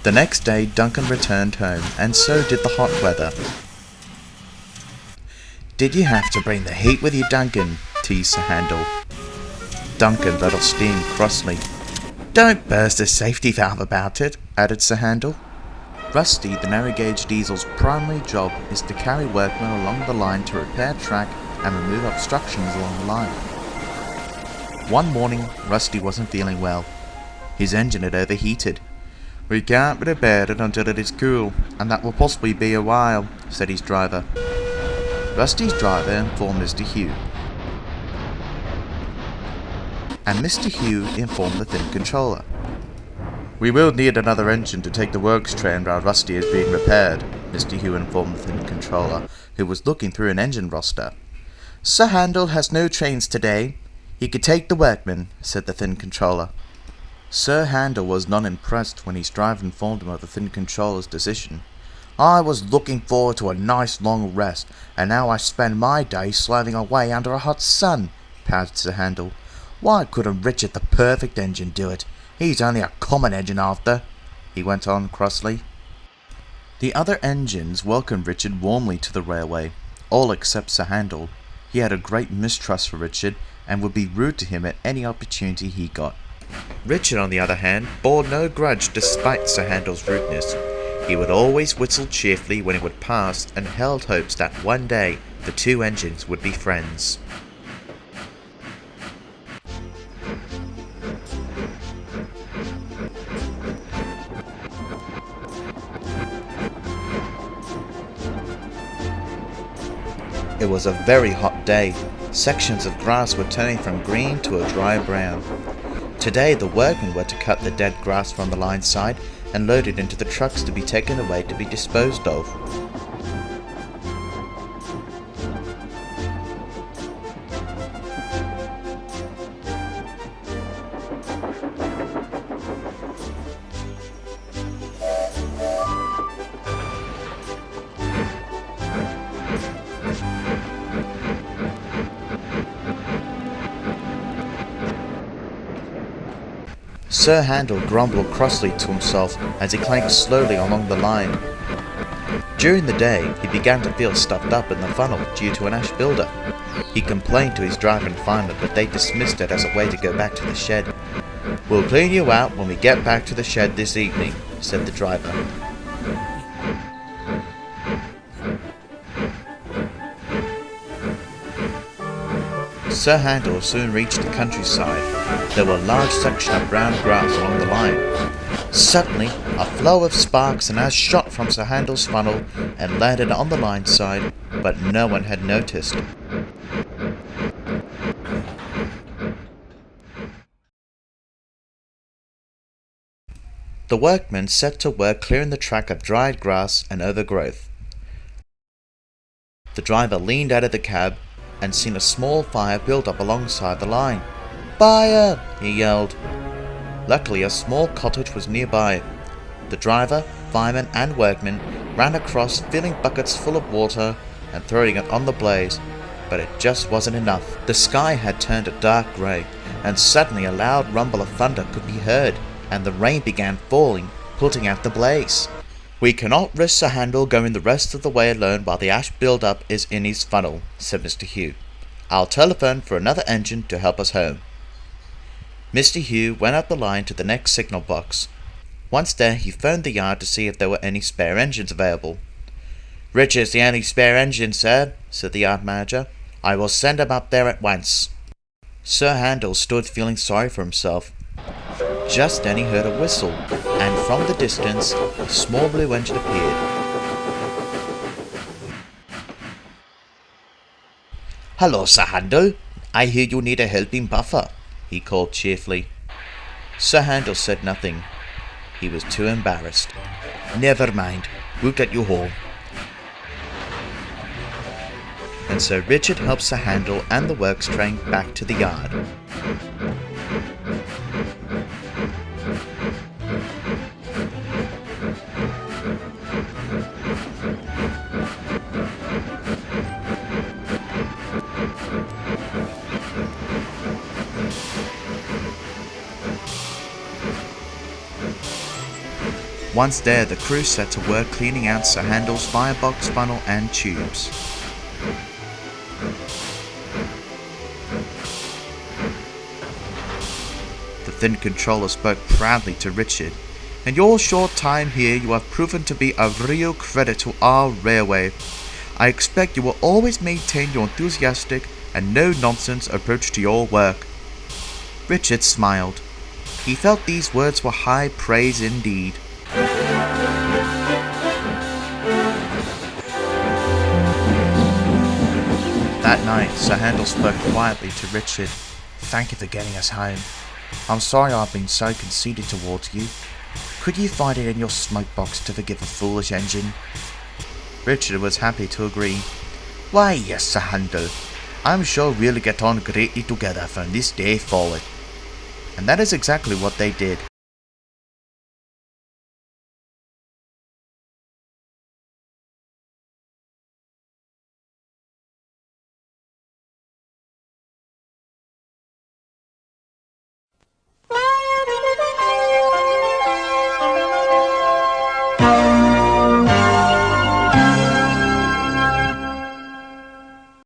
The next day Duncan returned home, and so did the hot weather. "Did you have to bring the heat with you, Duncan?" teased Sir Handel. Duncan let off steam crossly. "Don't burst the safety valve about it," added Sir Handel. Rusty, the narrow-gauge diesel's primary job is to carry workmen along the line to repair track and remove obstructions along the line. One morning, Rusty wasn't feeling well. His engine had overheated. "We can't repair it until it is cool, and that will possibly be a while," said his driver. Rusty's driver informed Mr. Hugh, and Mr. Hugh informed the thin controller. "We will need another engine to take the works train while Rusty is being repaired," Mr. Hugh informed the thin controller, who was looking through an engine roster. "Sir Handel has no trains today. He could take the workmen," said the thin controller. Sir Handel was not impressed when his driver informed him of the thin controller's decision. "I was looking forward to a nice long rest, and now I spend my day slaving away under a hot sun," pouted Sir Handel. "Why couldn't Richard, the perfect engine, do it? He's only a common engine after," he went on crossly. The other engines welcomed Richard warmly to the railway, all except Sir Handel. He had a great mistrust for Richard, and would be rude to him at any opportunity he got. Richard, on the other hand, bore no grudge despite Sir Handel's rudeness. He would always whistle cheerfully when it would pass, and held hopes that one day the two engines would be friends. It was a very hot day. Sections of grass were turning from green to a dry brown. Today the workmen were to cut the dead grass from the line side and load it into the trucks to be taken away to be disposed of. Sir Handel grumbled crossly to himself as he clanked slowly along the line. During the day, he began to feel stuffed up in the funnel due to an ash buildup. He complained to his driver and fireman, but they dismissed it as a way to go back to the shed. "We'll clean you out when we get back to the shed this evening," said the driver. Sir Handel soon reached the countryside. There were a large section of brown grass along the line. Suddenly, a flow of sparks and ash shot from Sir Handel's funnel and landed on the line side, but no one had noticed. The workmen set to work clearing the track of dried grass and overgrowth. The driver leaned out of the cab and seen a small fire build up alongside the line. "Fire!" he yelled. Luckily, a small cottage was nearby. The driver, fireman and workmen ran across, filling buckets full of water and throwing it on the blaze, but it just wasn't enough. The sky had turned a dark grey, and suddenly a loud rumble of thunder could be heard, and the rain began falling, putting out the blaze. "We cannot risk Sir Handel going the rest of the way alone while the ash build-up is in his funnel," said Mr. Hugh. "I'll telephone for another engine to help us home." Mr. Hugh went up the line to the next signal box. Once there, he phoned the yard to see if there were any spare engines available. "Richard's the only spare engine, sir," said the yard manager. "I will send him up there at once." Sir Handel stood feeling sorry for himself. Just then he heard a whistle, and from the distance, a small blue engine appeared. "Hello, Sir Handel. I hear you need a helping buffer," he called cheerfully. Sir Handel said nothing. He was too embarrassed. "Never mind. We'll get you home." and so Richard helped Sir Handel and the works train back to the yard. Once there, the crew set to work cleaning out Sir Handel's firebox funnel and tubes. The thin controller spoke proudly to Richard. "In your short time here, you have proven to be a real credit to our railway. I expect you will always maintain your enthusiastic and no-nonsense approach to your work." Richard smiled. He felt these words were high praise indeed. That night, Sir Handel spoke quietly to Richard. "Thank you for getting us home. I'm sorry I've been so conceited towards you. Could you find it in your smoke box to forgive a foolish engine?" Richard was happy to agree. "Why, yes, Sir Handel. I'm sure we'll get on greatly together from this day forward." And that is exactly what they did.